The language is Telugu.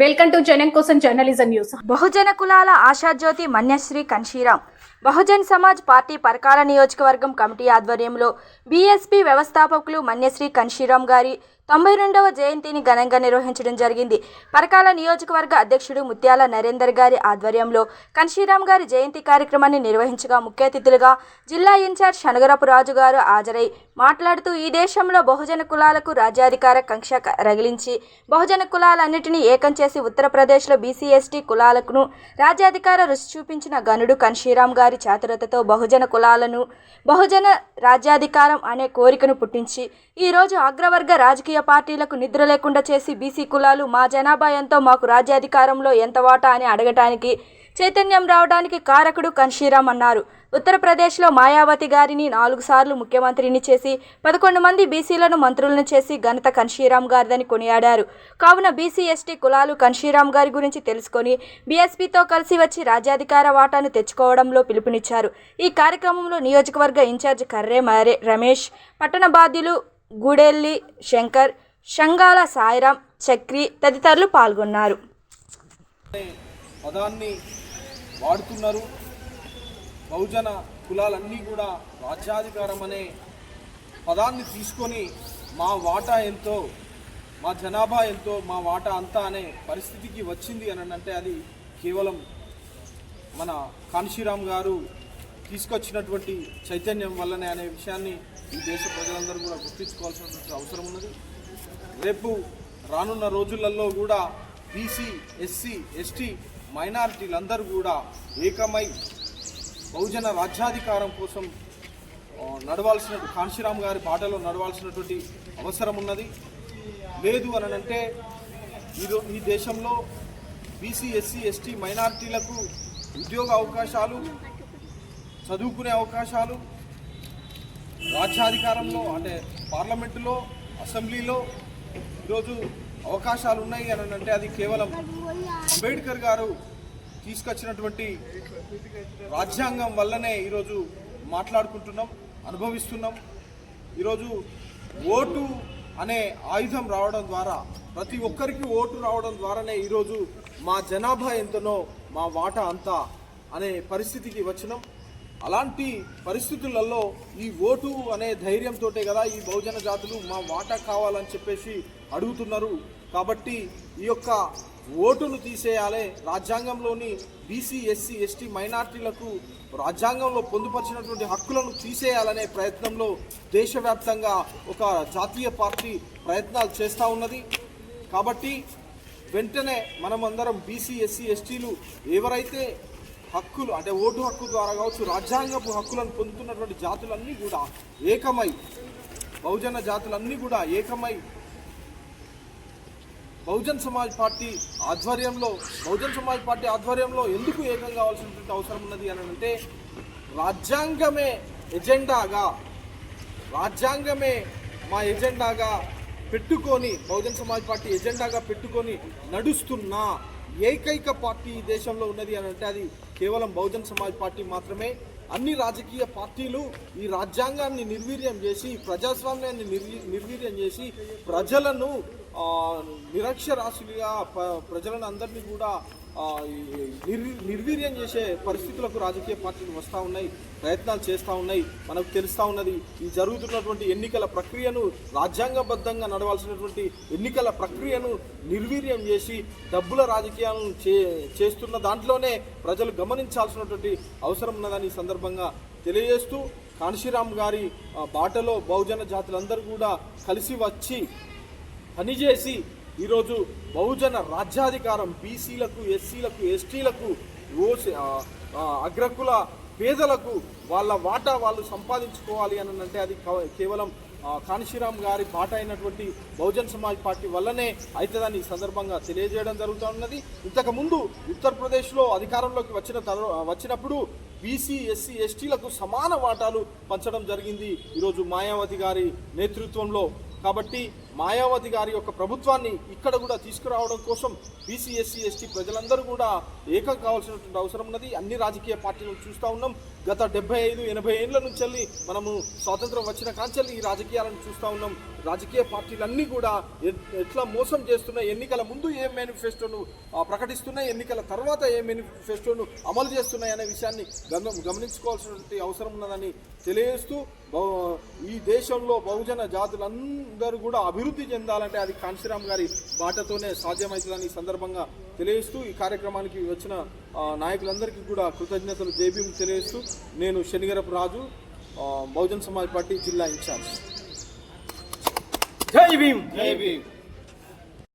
వెల్కమ్ టు జనం కోసం జర్నలిజం న్యూస్. బహుజన కులాల ఆశాజ్యోతి మన్యశ్రీ కన్షీరాం బహుజన్ సమాజ్ పార్టీ పరకాల నియోజకవర్గం కమిటీ ఆధ్వర్యంలో బీఎస్పీ వ్యవస్థాపకులు మన్యశ్రీ కన్షీరాం గారి 92వ జయంతిని ఘనంగా నిర్వహించడం జరిగింది. పరకాల నియోజకవర్గ అధ్యక్షుడు ముత్యాల నరేందర్ గారి ఆధ్వర్యంలో కన్షీరాం గారి జయంతి కార్యక్రమాన్ని నిర్వహించగా ముఖ్య అతిథులుగా జిల్లా ఇన్ఛార్జ్ శనగరపు రాజు గారు హాజరై మాట్లాడుతూ ఈ దేశంలో బహుజన కులాలకు రాజ్యాధికార కంక్ష రగిలించి బహుజన కులాలన్నిటినీ ఏకం చేసి ఉత్తరప్రదేశ్లో బీసీ ఎస్టీ కులాలకు రాజ్యాధికార రుచి చూపించిన గనుడు కన్షీరాం గారి చాతురతతో బహుజన కులాలను బహుజన రాజ్యాధికారం అనే కోరికను పుట్టించి ఈరోజు అగ్రవర్గ రాజకీయ పార్టీలకు నిద్ర లేకుండా చేసి బీసీ కులాలు మా జనాభా ఎంతో మాకు రాజ్యాధికారంలో ఎంత వాటా అని అడగటానికి చైతన్యం రావడానికి కారకుడు కన్షీరాం అన్నారు. ఉత్తరప్రదేశ్లో మాయావతి గారిని 4 సార్లు ముఖ్యమంత్రిని చేసి 11 మంది బీసీలను మంత్రులను చేసి ఘనత కన్షీరాం గారిదని కొనియాడారు. కావున బీసీ ఎస్టీ కులాలు కన్షీరాం గారి గురించి తెలుసుకొని బీఎస్పీతో కలిసి వచ్చి రాజ్యాధికార వాటాను తెచ్చుకోవడంలో పిలుపునిచ్చారు. ఈ కార్యక్రమంలో నియోజకవర్గ ఇన్ఛార్జ్ కర్రే రమేష్, పట్టణ బాధ్యులు గూడెల్లి శంకర్, షంగాల సాయిరాం, చక్రి తదితరులు పాల్గొన్నారు. పదాన్ని వాడుతున్నారు. బహుజన కులాలన్నీ కూడా రాజ్యాధికారం అనే పదాన్ని తీసుకొని మా వాటా ఎంతో, మా జనాభా ఎంతో, మా వాటా అంతా అనే పరిస్థితికి వచ్చింది అని అంటే అది కేవలం మన కాన్షీరాం గారు తీసుకొచ్చినటువంటి చైతన్యం వల్లనే అనే విషయాన్ని ఈ దేశ ప్రజలందరూ కూడా గుర్తించుకోవాల్సినటువంటి అవసరం ఉన్నది. రేపు రానున్న రోజులలో కూడా బీసీ, ఎస్సీ, ఎస్టీ మైనారిటీలందరూ కూడా ఏకమై బహుజన రాజ్యాధికారం కోసం నడవాల్సిన కాన్షీరాం గారి బాటలో నడవాల్సినటువంటి అవసరం ఉన్నది. లేదు అని అంటే ఈ దేశంలో బీసీ, ఎస్సీ, ఎస్టీ మైనారిటీలకు ఉద్యోగ అవకాశాలు, చదువుకునే అవకాశాలు, రాజ్యాధికారంలో అంటే పార్లమెంటులో, అసెంబ్లీలో ఈరోజు అవకాశాలు ఉన్నాయి అని అంటే అది కేవలం అంబేద్కర్ గారు తీసుకొచ్చినటువంటి రాజ్యాంగం వల్లనే ఈరోజు మాట్లాడుకుంటున్నాం, అనుభవిస్తున్నాం. ఈరోజు ఓటు అనే ఆయుధం రావడం ద్వారా, ప్రతి ఒక్కరికి ఓటు రావడం ద్వారానే ఈరోజు మా జనాభా ఎంతనో మా వాటా అంతా అనే పరిస్థితికి వచ్చినాం. అలాంటి పరిస్థితులలో ఈ ఓటు అనే ధైర్యంతో కదా ఈ బహుజన జాతులు మా వాటా కావాలని చెప్పేసి అడుగుతున్నారు. కాబట్టి ఈ యొక్క ఓటును తీసేయాలి, రాజ్యాంగంలోని బీసీ, ఎస్సీ, ఎస్టీ మైనార్టీలకు రాజ్యాంగంలో పొందుపరిచినటువంటి హక్కులను తీసేయాలనే ప్రయత్నంలో దేశవ్యాప్తంగా ఒక జాతీయ పార్టీ ప్రయత్నాలు చేస్తూ ఉన్నది. కాబట్టి వెంటనే మనమందరం బీసీ, ఎస్సీ, ఎస్టీలు ఎవరైతే హక్కులు అంటే ఓటు హక్కు ద్వారా కావచ్చు, రాజ్యాంగపు హక్కులను పొందుతున్నటువంటి జాతులన్నీ కూడా ఏకమై, బహుజన జాతులన్నీ కూడా ఏకమై బహుజన్ సమాజ్ పార్టీ ఆధ్వర్యంలో ఎందుకు ఏకం కావాల్సినటువంటి అవసరం ఉన్నది అని అంటే రాజ్యాంగమే మా ఎజెండాగా పెట్టుకొని, బహుజన్ సమాజ్ పార్టీ ఎజెండాగా పెట్టుకొని నడుస్తున్న ఏకైక పార్టీ ఈ దేశంలో ఉన్నది అని అంటే అది కేవలం బహుజన్ సమాజ్ పార్టీ మాత్రమే. అన్ని రాజకీయ పార్టీలు ఈ రాజ్యాంగాన్ని నిర్వీర్యం చేసి, ప్రజాస్వామ్యాన్ని నిర్వీర్యం చేసి ప్రజలను నిరక్షరాస్యులుగా ప్రజలను అందరినీ కూడా నిర్వీర్యం చేసే పరిస్థితులకు రాజకీయ పార్టీలు వస్తూ ఉన్నాయి, ప్రయత్నాలు చేస్తూ ఉన్నాయి. మనకు తెలుస్తూ ఉన్నది ఈ జరుగుతున్నటువంటి ఎన్నికల ప్రక్రియను, రాజ్యాంగబద్ధంగా నడవాల్సినటువంటి ఎన్నికల ప్రక్రియను నిర్వీర్యం చేసి డబ్బుల రాజకీయాలను చేస్తున్న దాంట్లోనే ప్రజలు గమనించాల్సినటువంటి అవసరం ఉన్నదని ఈ సందర్భంగా తెలియజేస్తూ, కాన్షీరాం గారి బాటలో బహుజన జాతులందరూ కూడా కలిసి వచ్చి పనిచేసి ఈరోజు బహుజన రాజ్యాధికారం బీసీలకు, ఎస్సీలకు, ఎస్టీలకు, అగ్రకుల పేదలకు వాళ్ళ వాటా వాళ్ళు సంపాదించుకోవాలి అని అంటే అది కేవలం కాన్షీరాం గారి బాట అయినటువంటి బహుజన్ సమాజ్ పార్టీ వల్లనే అవుతుందని ఈ సందర్భంగా తెలియజేయడం జరుగుతున్నది. ఇంతకుముందు ఉత్తరప్రదేశ్లో అధికారంలోకి వచ్చినప్పుడు బీసీ, ఎస్సీ, ఎస్టీలకు సమాన వాటాలు పంచడం జరిగింది ఈరోజు మాయావతి గారి నేతృత్వంలో. కాబట్టి మాయావతి గారి యొక్క ప్రభుత్వాన్ని ఇక్కడ కూడా తీసుకురావడం కోసం బీసీ ఎస్సీ ఎస్టీ ప్రజలందరూ కూడా ఏకం కావాల్సినటువంటి అవసరం ఉన్నది. అన్ని రాజకీయ పార్టీలను చూస్తూ ఉన్నాం. గత 75-80 ఏళ్ల నుంచి మనము స్వాతంత్రం వచ్చిన కాంచెల్లి ఈ రాజకీయాలను చూస్తూ ఉన్నాం. రాజకీయ పార్టీలన్నీ కూడా ఎట్లా మోసం చేస్తున్నాయి, ఎన్నికల ముందు ఏ మేనిఫెస్టోను ప్రకటిస్తున్నాయి, ఎన్నికల తర్వాత ఏ మేనిఫెస్టోను అమలు చేస్తున్నాయి అనే విషయాన్ని గమనించుకోవాల్సినటువంటి అవసరం ఉన్నదని తెలియజేస్తూ ఈ దేశంలో బహుజన జాతులందరూ కూడా అభివృద్ధి చెందాలంటే అది కాంశీరామ్ గారి బాటతోనే సాధ్యమవుతుందని ఈ సందర్భంగా తెలియజేస్తూ ఈ కార్యక్రమానికి వచ్చిన నాయకులందరికీ కూడా కృతజ్ఞతలు జైభీం తెలియజేస్తూ నేను శనిగరపు రాజు, బహుజన్ సమాజ్ పార్టీ జిల్లా ఇన్ఛార్జ్. జై భీమ్. జై భీమ్.